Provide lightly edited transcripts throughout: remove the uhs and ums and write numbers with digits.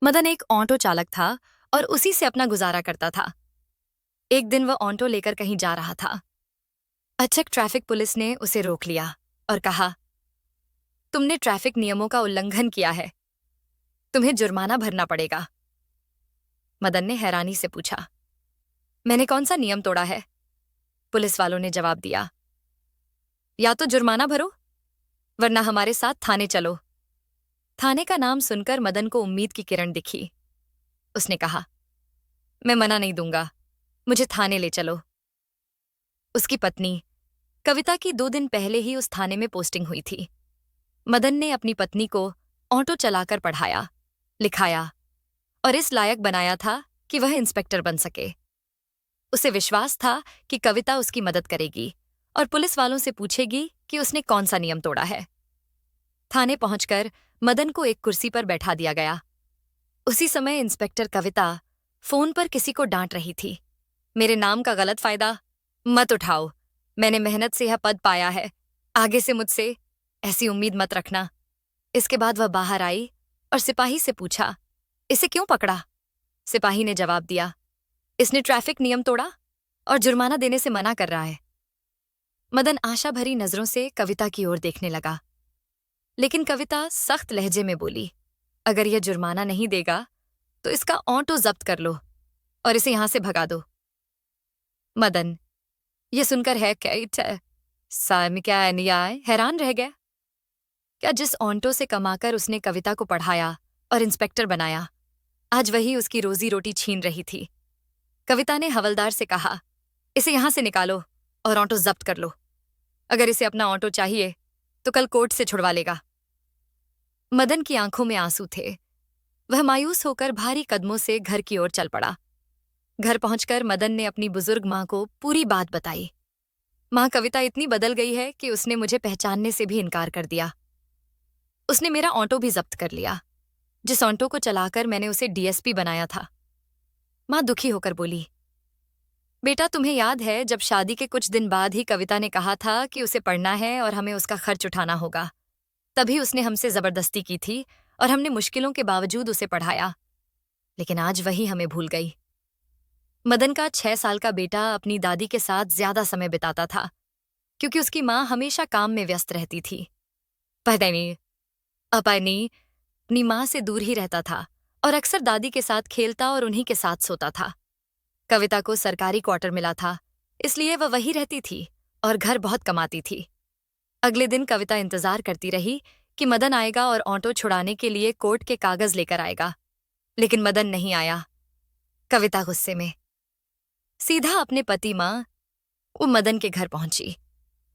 मदन एक ऑटो चालक था और उसी से अपना गुजारा करता था। एक दिन वह ऑटो लेकर कहीं जा रहा था। अचानक ट्रैफिक पुलिस ने उसे रोक लिया और कहा, तुमने ट्रैफिक नियमों का उल्लंघन किया है, तुम्हें जुर्माना भरना पड़ेगा। मदन ने हैरानी से पूछा, मैंने कौन सा नियम तोड़ा है? पुलिस वालों ने जवाब दिया, या तो जुर्माना भरो वरना हमारे साथ थाने चलो। थाने का नाम सुनकर मदन को उम्मीद की किरण दिखी। उसने कहा, मैं मना नहीं दूंगा, मुझे थाने ले चलो। उसकी पत्नी कविता की 2 दिन पहले ही उस थाने में पोस्टिंग हुई थी। मदन ने अपनी पत्नी को ऑटो चलाकर पढ़ाया, लिखाया और इस लायक बनाया था कि वह इंस्पेक्टर बन सके। उसे विश्वास था कि कविता उसकी मदद करेगी और पुलिस वालों से पूछेगी कि उसने कौन सा नियम तोड़ा है। थाने पहुंचकर मदन को एक कुर्सी पर बैठा दिया गया। उसी समय इंस्पेक्टर कविता फोन पर किसी को डांट रही थी। मेरे नाम का गलत फायदा मत उठाओ, मैंने मेहनत से यह पद पाया है, आगे से मुझसे ऐसी उम्मीद मत रखना। इसके बाद वह बाहर आई और सिपाही से पूछा, इसे क्यों पकड़ा? सिपाही ने जवाब दिया, इसने ट्रैफिक नियम तोड़ा और जुर्माना देने से मना कर रहा है। मदन आशा भरी नजरों से कविता की ओर देखने लगा, लेकिन कविता सख्त लहजे में बोली, अगर यह जुर्माना नहीं देगा तो इसका ऑटो जब्त कर लो और इसे यहां से भगा दो। मदन यह सुनकर है क्या अन्याय हैरान रह गया। क्या जिस ऑटो से कमाकर उसने कविता को पढ़ाया और इंस्पेक्टर बनाया, आज वही उसकी रोजी रोटी छीन रही थी। कविता ने हवलदार से कहा, इसे यहां से निकालो और ऑटो जब्त कर लो। अगर इसे अपना ऑटो चाहिए तो कल कोर्ट से छुड़वा लेगा। मदन की आंखों में आंसू थे। वह मायूस होकर भारी कदमों से घर की ओर चल पड़ा। घर पहुंचकर मदन ने अपनी बुजुर्ग मां को पूरी बात बताई। मां, कविता इतनी बदल गई है कि उसने मुझे पहचानने से भी इनकार कर दिया। उसने मेरा ऑटो भी जब्त कर लिया, जिस ऑटो को चलाकर मैंने उसे डीएसपी बनाया था। मां दुखी होकर बोली, बेटा तुम्हें याद है जब शादी के कुछ दिन बाद ही कविता ने कहा था कि उसे पढ़ना है और हमें उसका खर्च उठाना होगा। तभी उसने हमसे जबरदस्ती की थी और हमने मुश्किलों के बावजूद उसे पढ़ाया, लेकिन आज वही हमें भूल गई। मदन का 6 साल का बेटा अपनी दादी के साथ ज्यादा समय बिताता था, क्योंकि उसकी मां हमेशा काम में व्यस्त रहती थी। अपनी अपनी मां से दूर ही रहता था और अक्सर दादी के साथ खेलता और उन्हीं के साथ सोता था। कविता को सरकारी क्वार्टर मिला था, इसलिए वह वहीं रहती थी और घर बहुत कमाती थी। अगले दिन कविता इंतजार करती रही कि मदन आएगा और ऑटो छुड़ाने के लिए कोर्ट के कागज लेकर आएगा, लेकिन मदन नहीं आया। कविता गुस्से में सीधा अपने पति वो मदन के घर पहुंची।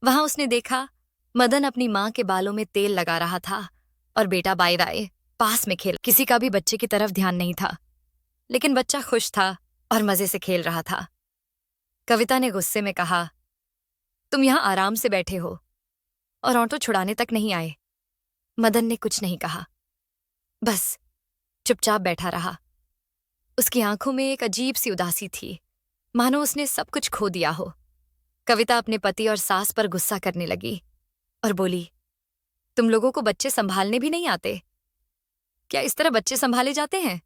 वहां उसने देखा मदन अपनी मां के बालों में तेल लगा रहा था और बेटा बाई राय पास में खेल। किसी का भी बच्चे की तरफ ध्यान नहीं था, लेकिन बच्चा खुश था और मजे से खेल रहा था। कविता ने गुस्से में कहा, तुम यहां आराम से बैठे हो और ऑटो छुड़ाने तक नहीं आए। मदन ने कुछ नहीं कहा, बस चुपचाप बैठा रहा। उसकी आंखों में एक अजीब सी उदासी थी, मानो उसने सब कुछ खो दिया हो। कविता अपने पति और सास पर गुस्सा करने लगी और बोली, तुम लोगों को बच्चे संभालने भी नहीं आते? क्या इस तरह बच्चे संभाले जाते हैं?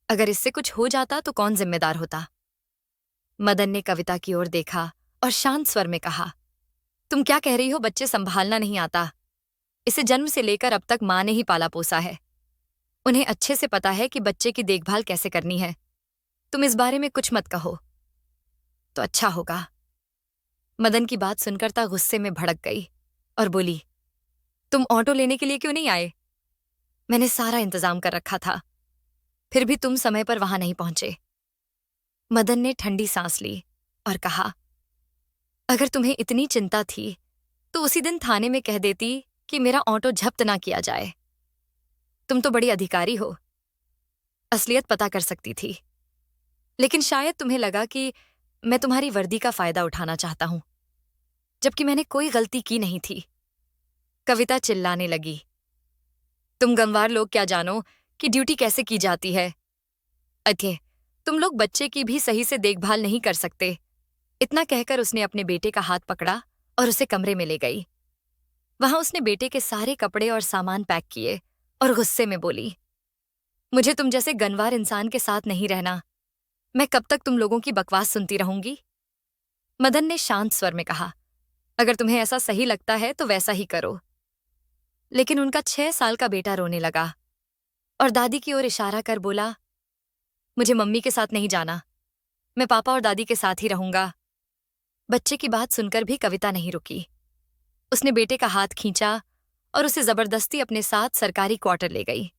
अगर इससे कुछ हो जाता तो कौन जिम्मेदार होता? मदन ने कविता की ओर देखा और शांत स्वर में कहा, तुम क्या कह रही हो? बच्चे संभालना नहीं आता? इसे जन्म से लेकर अब तक मां ने ही पाला पोसा है। उन्हें अच्छे से पता है कि बच्चे की देखभाल कैसे करनी है। तुम इस बारे में कुछ मत कहो तो अच्छा होगा। मदन की बात सुनकर ता गुस्से में भड़क गई और बोली, तुम ऑटो लेने के लिए क्यों नहीं आए? मैंने सारा इंतजाम कर रखा था, फिर भी तुम समय पर वहां नहीं पहुंचे। मदन ने ठंडी सांस ली और कहा, अगर तुम्हें इतनी चिंता थी तो उसी दिन थाने में कह देती कि मेरा ऑटो जब्त ना किया जाए। तुम तो बड़ी अधिकारी हो, असलियत पता कर सकती थी। लेकिन शायद तुम्हें लगा कि मैं तुम्हारी वर्दी का फायदा उठाना चाहता हूं, जबकि मैंने कोई गलती की नहीं थी। कविता चिल्लाने लगी, तुम गंवार लोग क्या जानो कि ड्यूटी कैसे की जाती है। अथे, तुम लोग बच्चे की भी सही से देखभाल नहीं कर सकते। इतना कहकर उसने अपने बेटे का हाथ पकड़ा और उसे कमरे में ले गई। वहां उसने बेटे के सारे कपड़े और सामान पैक किए और गुस्से में बोली, मुझे तुम जैसे गनवार इंसान के साथ नहीं रहना। मैं कब तक तुम लोगों की बकवास सुनती रहूंगी? मदन ने शांत स्वर में कहा, अगर तुम्हें ऐसा सही लगता है तो वैसा ही करो। लेकिन उनका 6 साल का बेटा रोने लगा और दादी की ओर इशारा कर बोला, मुझे मम्मी के साथ नहीं जाना, मैं पापा और दादी के साथ ही रहूंगा। बच्चे की बात सुनकर भी कविता नहीं रुकी। उसने बेटे का हाथ खींचा और उसे जबरदस्ती अपने साथ सरकारी क्वार्टर ले गई।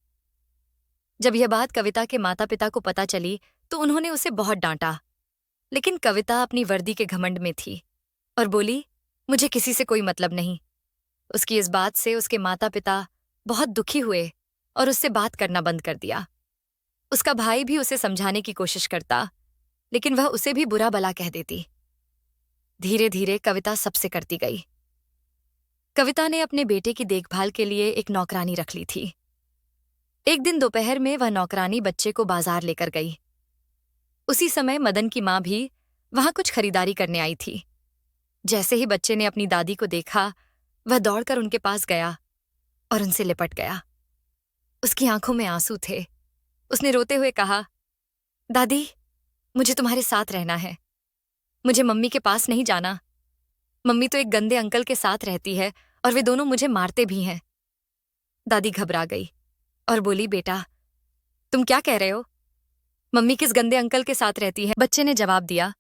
जब यह बात कविता के माता पिता को पता चली तो उन्होंने उसे बहुत डांटा, लेकिन कविता अपनी वर्दी के घमंड में थी और बोली, मुझे किसी से कोई मतलब नहीं। उसकी इस बात से उसके माता पिता बहुत दुखी हुए और उससे बात करना बंद कर दिया। उसका भाई भी उसे समझाने की कोशिश करता, लेकिन वह उसे भी बुरा भला कह देती। धीरे धीरे कविता सबसे करती गई। कविता ने अपने बेटे की देखभाल के लिए एक नौकरानी रख ली थी। एक दिन दोपहर में वह नौकरानी बच्चे को बाजार लेकर गई। उसी समय मदन की मां भी वहां कुछ खरीदारी करने आई थी। जैसे ही बच्चे ने अपनी दादी को देखा, वह दौड़कर उनके पास गया और उनसे लिपट गया। उसकी आंखों में आंसू थे। उसने रोते हुए कहा, दादी, मुझे तुम्हारे साथ रहना है। मुझे मम्मी के पास नहीं जाना। मम्मी तो एक गंदे अंकल के साथ रहती है और वे दोनों मुझे मारते भी हैं। दादी घबरा गई और बोली, बेटा, तुम क्या कह रहे हो? मम्मी किस गंदे अंकल के साथ रहती है? बच्चे ने जवाब दिया,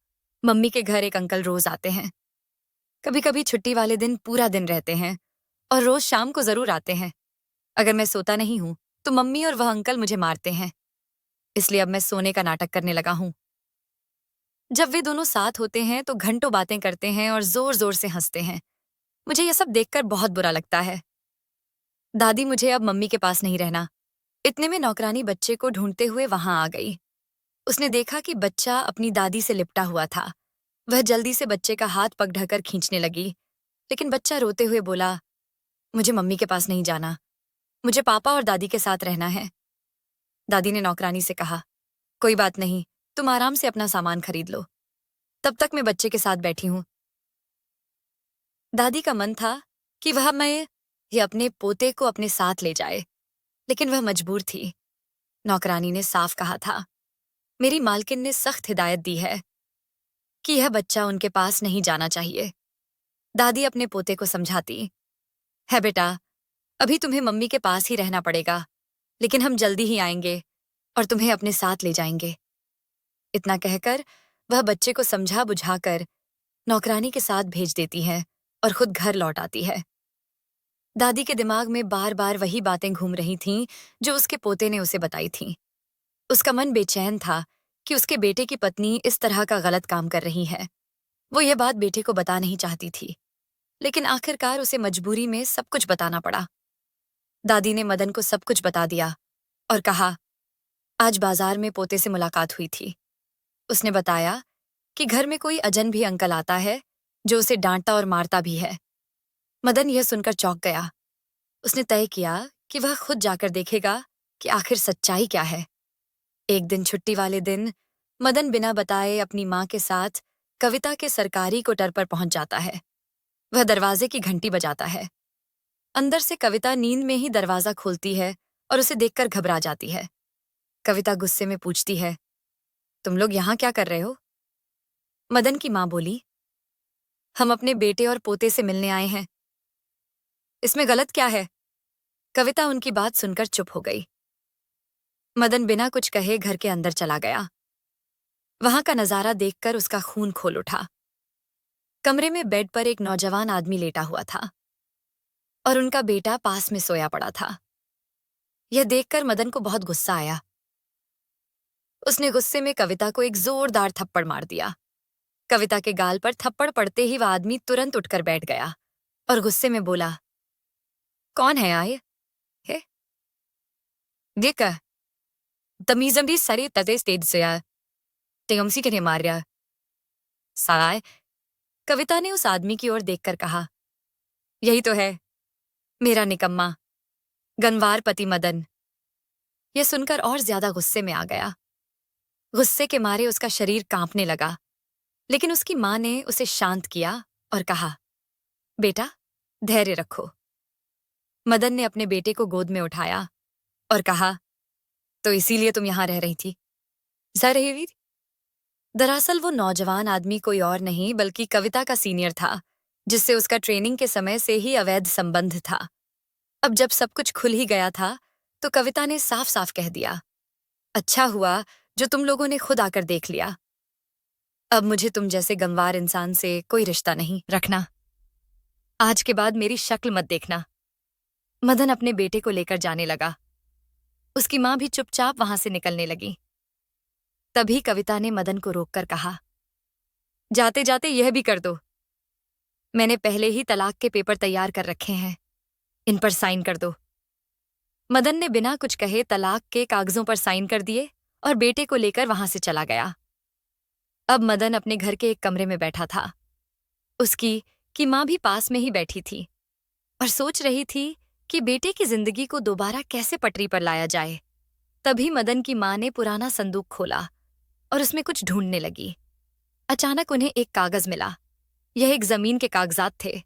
मम्मी के घर एक अंकल रोज आते हैं। कभी कभी छुट्टी वाले दिन पूरा दिन रहते हैं और रोज शाम को जरूर आते हैं। अगर मैं सोता नहीं हूं तो मम्मी और वह अंकल मुझे मारते हैं, इसलिए अब मैं सोने का नाटक करने लगा हूं। जब वे दोनों साथ होते हैं तो घंटों बातें करते हैं और जोर जोर से हंसते हैं। मुझे यह सब देखकर बहुत बुरा लगता है। दादी, मुझे अब मम्मी के पास नहीं रहना। इतने में नौकरानी बच्चे को ढूंढते हुए वहां आ गई। उसने देखा कि बच्चा अपनी दादी से लिपटा हुआ था। वह जल्दी से बच्चे का हाथ पकड़कर खींचने लगी, लेकिन बच्चा रोते हुए बोला, मुझे मम्मी के पास नहीं जाना, मुझे पापा और दादी के साथ रहना है। दादी ने नौकरानी से कहा, कोई बात नहीं, तुम आराम से अपना सामान खरीद लो, तब तक मैं बच्चे के साथ बैठी हूं। दादी का मन था कि वह ये अपने पोते को अपने साथ ले जाए, लेकिन वह मजबूर थी। नौकरानी ने साफ कहा था, मेरी मालकिन ने सख्त हिदायत दी है कि यह बच्चा उनके पास नहीं जाना चाहिए। दादी अपने पोते को समझाती, है बेटा, अभी तुम्हें मम्मी के पास ही रहना पड़ेगा, लेकिन हम जल्दी ही आएंगे और तुम्हें अपने साथ ले जाएंगे। इतना कहकर वह बच्चे को समझा बुझाकर नौकरानी के साथ भेज देती है और खुद घर लौट आती है। दादी के दिमाग में बार बार वही बातें घूम रही थीं जो उसके पोते ने उसे बताई थीं। उसका मन बेचैन था कि उसके बेटे की पत्नी इस तरह का गलत काम कर रही है। वो ये बात बेटे को बता नहीं चाहती थी, लेकिन आखिरकार उसे मजबूरी में सब कुछ बताना पड़ा। दादी ने मदन को सब कुछ बता दिया और कहा, आज बाजार में पोते से मुलाकात हुई थी। उसने बताया कि घर में कोई अजनबी अंकल आता है जो उसे डांटता और मारता भी है। मदन यह सुनकर चौंक गया। उसने तय किया कि वह खुद जाकर देखेगा कि आखिर सच्चाई क्या है। एक दिन छुट्टी वाले दिन मदन बिना बताए अपनी माँ के साथ कविता के सरकारी क्वार्टर पर पहुंच जाता है। वह दरवाजे की घंटी बजाता है। अंदर से कविता नींद में ही दरवाजा खोलती है और उसे देखकर घबरा जाती है। कविता गुस्से में पूछती है, तुम लोग यहाँ क्या कर रहे हो? मदन की माँ बोली, हम अपने बेटे और पोते से मिलने आए हैं। इसमें गलत क्या है? कविता उनकी बात सुनकर चुप हो गई। मदन बिना कुछ कहे घर के अंदर चला गया। वहां का नजारा देखकर उसका खून खोल उठा। कमरे में बेड पर एक नौजवान आदमी लेटा हुआ था और उनका बेटा पास में सोया पड़ा था। यह देखकर मदन को बहुत गुस्सा आया। उसने गुस्से में कविता को एक जोरदार थप्पड़ मार दिया। कविता के गाल पर थप्पड़ पड़ते ही वह आदमी तुरंत उठकर बैठ गया और गुस्से में बोला, कौन है आए? है देख तमीजम सरे तते स्टेज से तेमसी के मारिया साय। कविता ने उस आदमी की ओर देखकर कहा, यही तो है मेरा निकम्मा गनवार पति मदन। यह सुनकर और ज्यादा गुस्से में आ गया। गुस्से के मारे उसका शरीर कांपने लगा, लेकिन उसकी मां ने उसे शांत किया और कहा, बेटा, धैर्य रखो। मदन ने अपने बेटे को गोद में उठाया और कहा, तो इसीलिए तुम यहाँ रह रही थी। जरहेवीर, दरअसल वो नौजवान आदमी कोई और नहीं बल्कि कविता का सीनियर था, जिससे उसका ट्रेनिंग के समय से ही अवैध संबंध था। अब जब सब कुछ खुल ही गया था, तो कविता ने साफ साफ कह दिया, अच्छा हुआ जो तुम लोगों ने खुद आकर देख लिया। अब मुझे तुम जैसे गंवार इंसान से कोई रिश्ता नहीं रखना। आज के बाद मेरी शक्ल मत देखना। मदन अपने बेटे को लेकर जाने लगा। उसकी मां भी चुपचाप वहां से निकलने लगी। तभी कविता ने मदन को रोककर कहा, जाते जाते यह भी कर दो। मैंने पहले ही तलाक के पेपर तैयार कर रखे हैं, इन पर साइन कर दो। मदन ने बिना कुछ कहे तलाक के कागजों पर साइन कर दिए और बेटे को लेकर वहां से चला गया। अब मदन अपने घर के एक कमरे में बैठा था। उसकी की मां भी पास में ही बैठी थी और सोच रही थी कि बेटे की जिंदगी को दोबारा कैसे पटरी पर लाया जाए। तभी मदन की मां ने पुराना संदूक खोला और उसमें कुछ ढूंढने लगी। अचानक उन्हें एक कागज मिला। यह एक जमीन के कागजात थे।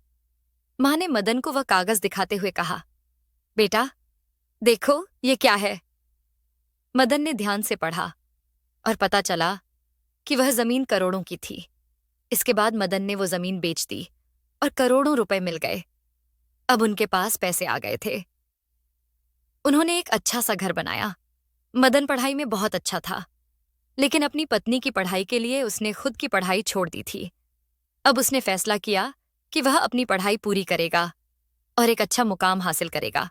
मां ने मदन को वह कागज दिखाते हुए कहा, बेटा देखो ये क्या है। मदन ने ध्यान से पढ़ा और पता चला कि वह जमीन करोड़ों की थी। इसके बाद मदन ने वो जमीन बेच दी और करोड़ों रुपए मिल गए। अब उनके पास पैसे आ गए थे। उन्होंने एक अच्छा सा घर बनाया। मदन पढ़ाई में बहुत अच्छा था, लेकिन अपनी पत्नी की पढ़ाई के लिए उसने खुद की पढ़ाई छोड़ दी थी। अब उसने फैसला किया कि वह अपनी पढ़ाई पूरी करेगा और एक अच्छा मुकाम हासिल करेगा।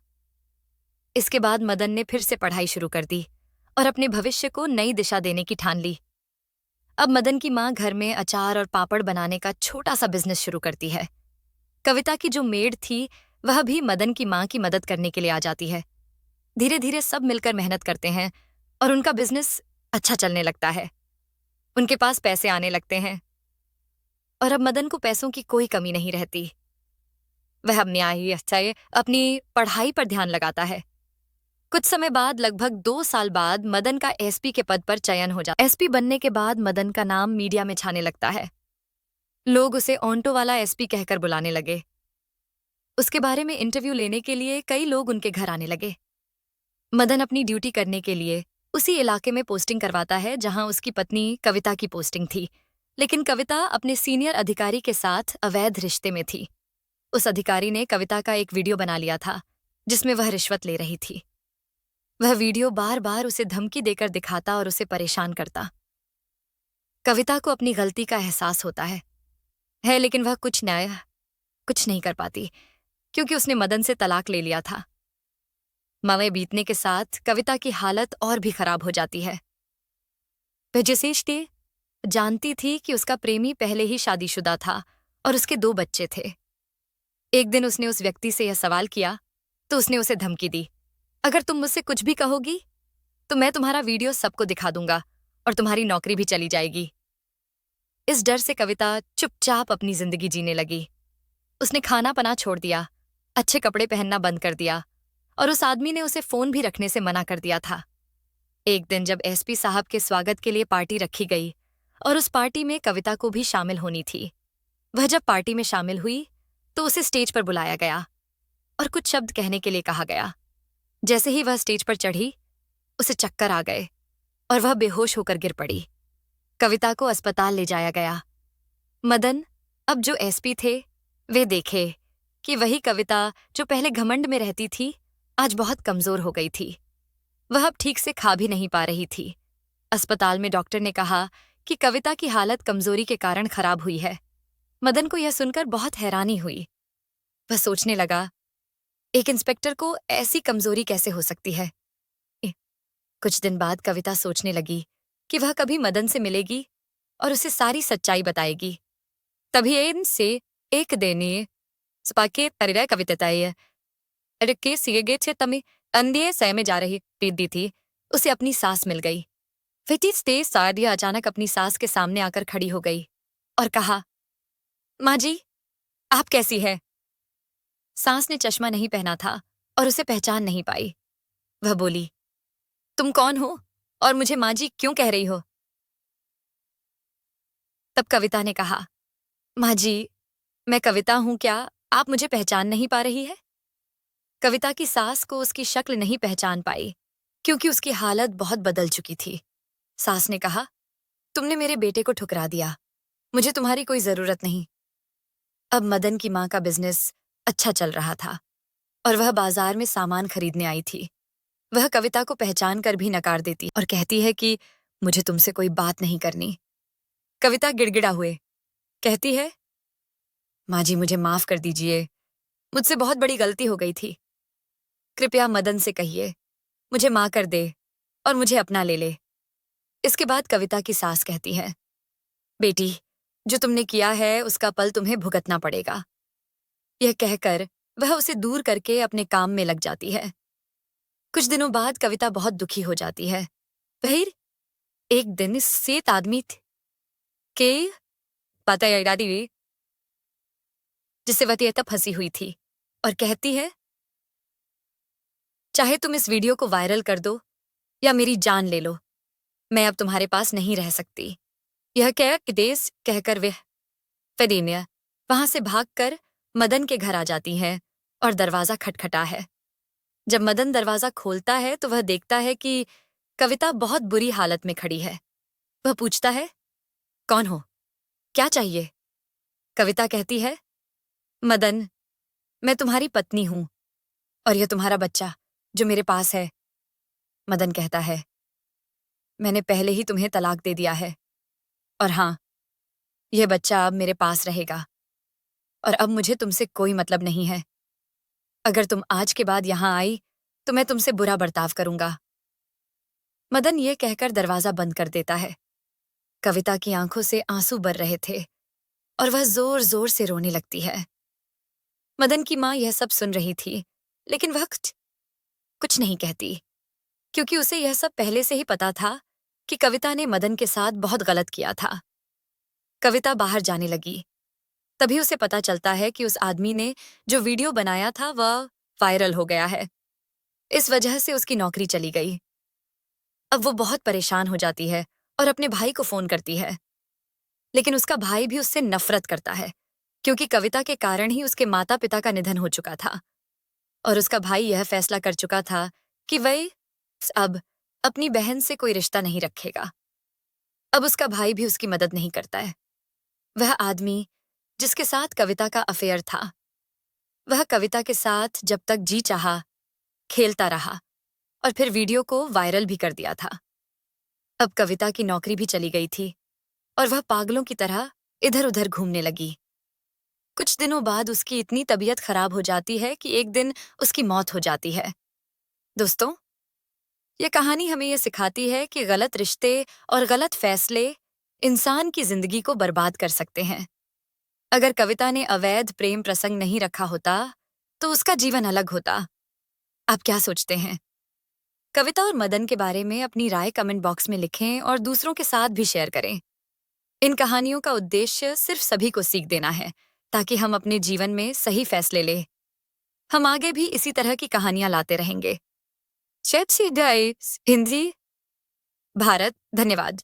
इसके बाद मदन ने फिर से पढ़ाई शुरू कर दी और अपने भविष्य को नई दिशा देने की ठान ली। अब मदन की मां घर में अचार और पापड़ बनाने का छोटा सा बिजनेस शुरू करती है। कविता की जो मेड थी वह भी मदन की मां की मदद करने के लिए आ जाती है। धीरे धीरे सब मिलकर मेहनत करते हैं और उनका बिजनेस अच्छा चलने लगता है। उनके पास पैसे आने लगते हैं और अब मदन को पैसों की कोई कमी नहीं रहती। वह अब न्याय अपनी पढ़ाई पर ध्यान लगाता है। कुछ समय बाद, लगभग 2 साल बाद, मदन का एसपी के पद पर चयन हो जाता है। एसपी बनने के बाद मदन का नाम मीडिया में छाने लगता है। लोग उसे ऑन्टो वाला एसपी कहकर बुलाने लगे। उसके बारे में इंटरव्यू लेने के लिए कई लोग उनके घर आने लगे। मदन अपनी ड्यूटी करने के लिए उसी इलाके में पोस्टिंग करवाता है जहां उसकी पत्नी कविता की पोस्टिंग थी, लेकिन कविता अपने सीनियर अधिकारी के साथ अवैध रिश्ते में थी। उस अधिकारी ने कविता का एक वीडियो बना लिया था जिसमें वह रिश्वत ले रही थी। वह वीडियो बार बार उसे धमकी देकर दिखाता और उसे परेशान करता। कविता को अपनी गलती का एहसास होता है, लेकिन वह कुछ नहीं कर पाती क्योंकि उसने मदन से तलाक ले लिया था। मावे बीतने के साथ कविता की हालत और भी खराब हो जाती है। वह जिसे जानती थी कि उसका प्रेमी पहले ही शादीशुदा था और उसके 2 बच्चे थे। एक दिन उसने उस व्यक्ति से यह सवाल किया तो उसने उसे धमकी दी, अगर तुम मुझसे कुछ भी कहोगी तो मैं तुम्हारा वीडियो सबको दिखा दूंगा और तुम्हारी नौकरी भी चली जाएगी। इस डर से कविता चुपचाप अपनी जिंदगी जीने लगी। उसने खाना पना छोड़ दिया, अच्छे कपड़े पहनना बंद कर दिया और उस आदमी ने उसे फोन भी रखने से मना कर दिया था। एक दिन जब एसपी साहब के स्वागत के लिए पार्टी रखी गई और उस पार्टी में कविता को भी शामिल होनी थी, वह जब पार्टी में शामिल हुई तो उसे स्टेज पर बुलाया गया और कुछ शब्द कहने के लिए कहा गया। जैसे ही वह स्टेज पर चढ़ी, उसे चक्कर आ गए और वह बेहोश होकर गिर पड़ी। कविता को अस्पताल ले जाया गया। मदन, अब जो एसपी थे, वे देखे कि वही कविता जो पहले घमंड में रहती थी आज बहुत कमजोर हो गई थी। वह अब ठीक से खा भी नहीं पा रही थी। अस्पताल में डॉक्टर ने कहा कि कविता की हालत कमजोरी के कारण खराब हुई है। मदन को यह सुनकर बहुत हैरानी हुई। वह सोचने लगा, एक इंस्पेक्टर को ऐसी कमजोरी कैसे हो सकती है। कुछ दिन बाद कविता सोचने लगी कि वह कभी मदन से मिलेगी और उसे सारी सच्चाई बताएगी। तभी इनसे एक देनी स्पाके तरिरा कविताएं के सीगे छे तमे अंधे सय में जा रही प्रीति थी। उसे अपनी सास मिल गई। फिटिस ते सादिया अचानक अपनी सास के सामने आकर खड़ी हो गई और कहा, माँ जी, आप कैसी है? सास ने चश्मा नहीं पहना था और उसे पहचान नहीं पाई। वह बोली, तुम कौन हो और मुझे माँ जी क्यों कह रही हो? तब कविता ने कहा, माँ जी, मैं कविता हूं, क्या आप मुझे पहचान नहीं पा रही है? कविता की सास को उसकी शक्ल नहीं पहचान पाई क्योंकि उसकी हालत बहुत बदल चुकी थी। सास ने कहा, तुमने मेरे बेटे को ठुकरा दिया, मुझे तुम्हारी कोई जरूरत नहीं। अब मदन की माँ का बिजनेस अच्छा चल रहा था और वह बाजार में सामान खरीदने आई थी। वह कविता को पहचान कर भी नकार देती और कहती है कि मुझे तुमसे कोई बात नहीं करनी। कविता गिड़गिड़ा हुए कहती है, माँ जी मुझे माफ कर दीजिए, मुझसे बहुत बड़ी गलती हो गई थी। कृपया मदन से कहिए मुझे माँ कर दे और मुझे अपना ले ले। इसके बाद कविता की सास कहती है, बेटी जो तुमने किया है उसका पल तुम्हें भुगतना पड़ेगा। यह कहकर वह उसे दूर करके अपने काम में लग जाती है। कुछ दिनों बाद कविता बहुत दुखी हो जाती है। फिर एक दिन इस सेठ आदमी के पाता दादी जिससे वह तब फंसी हुई थी और कहती है, चाहे तुम इस वीडियो को वायरल कर दो या मेरी जान ले लो, मैं अब तुम्हारे पास नहीं रह सकती। यह कह देश कहकर वह फेदेनिया वहां से भागकर मदन के घर आ जाती है और दरवाजा खटखटा है। जब मदन दरवाजा खोलता है तो वह देखता है कि कविता बहुत बुरी हालत में खड़ी है। वह पूछता है, कौन हो, क्या चाहिए? कविता कहती है, मदन मैं तुम्हारी पत्नी हूं और यह तुम्हारा बच्चा जो मेरे पास है। मदन कहता है, मैंने पहले ही तुम्हें तलाक दे दिया है और हाँ, यह बच्चा अब मेरे पास रहेगा और अब मुझे तुमसे कोई मतलब नहीं है। अगर तुम आज के बाद यहां आई तो मैं तुमसे बुरा बर्ताव करूंगा। मदन ये कहकर दरवाजा बंद कर देता है। कविता की आंखों से आंसू बर रहे थे और वह जोर जोर से रोने लगती है। मदन की माँ यह सब सुन रही थी, लेकिन वह कुछ नहीं कहती, क्योंकि उसे यह सब पहले से ही पता था कि कविता ने मदन के साथ बहुत गलत किया था। कविता बाहर जाने लगी। तभी उसे पता चलता है कि उस आदमी ने जो वीडियो बनाया था वह वायरल हो गया है। इस वजह से उसकी नौकरी चली गई। अब वो बहुत परेशान हो जाती है और अपने भाई को फोन करती है, लेकिन उसका भाई भी उससे नफरत करता है, क्योंकि कविता के कारण ही उसके माता पिता का निधन हो चुका था और उसका भाई यह फैसला कर चुका था कि वह अब अपनी बहन से कोई रिश्ता नहीं रखेगा। अब उसका भाई भी उसकी मदद नहीं करता है। वह आदमी जिसके साथ कविता का अफेयर था, वह कविता के साथ जब तक जी चाहा खेलता रहा और फिर वीडियो को वायरल भी कर दिया था। अब कविता की नौकरी भी चली गई थी और वह पागलों की तरह इधर उधर घूमने लगी। कुछ दिनों बाद उसकी इतनी तबीयत खराब हो जाती है कि एक दिन उसकी मौत हो जाती है। दोस्तों, यह कहानी हमें यह सिखाती है कि गलत रिश्ते और गलत फैसले इंसान की जिंदगी को बर्बाद कर सकते हैं। अगर कविता ने अवैध प्रेम प्रसंग नहीं रखा होता तो उसका जीवन अलग होता। आप क्या सोचते हैं? कविता और मदन के बारे में अपनी राय कमेंट बॉक्स में लिखें और दूसरों के साथ भी शेयर करें। इन कहानियों का उद्देश्य सिर्फ सभी को सीख देना है, ताकि हम अपने जीवन में सही फैसले लें। हम आगे भी इसी तरह की कहानियां लाते रहेंगे। Chat see guys Hindi Bharat, धन्यवाद।